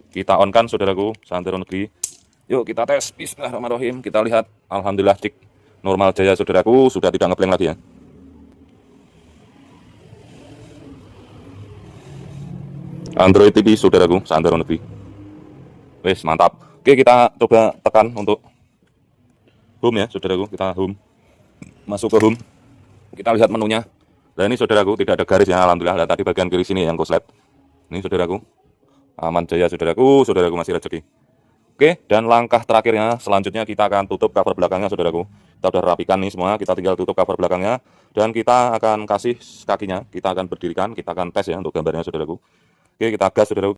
Kita on kan saudaraku, Santero Negeri. Yuk kita tes. Bismillahirrahmanirrahim. Kita lihat. Alhamdulillah cek normal jaya saudaraku, sudah tidak ngeblank lagi ya. Android TV saudaraku, Santero Negeri. Wes mantap. Oke, kita coba tekan untuk home ya saudaraku. Kita home, masuk ke home, kita lihat menunya. Nah ini saudaraku, tidak ada garis ya, alhamdulillah. Nah, tadi bagian kiri sini yang koslet. Ini saudaraku, aman jaya saudaraku masih rezeki. Oke, dan langkah terakhirnya selanjutnya kita akan tutup cover belakangnya saudaraku. Kita udah rapikan nih semua, kita tinggal tutup cover belakangnya. Dan kita akan kasih kakinya, kita akan berdirikan, kita akan tes ya untuk gambarnya saudaraku. Oke, kita gas saudaraku.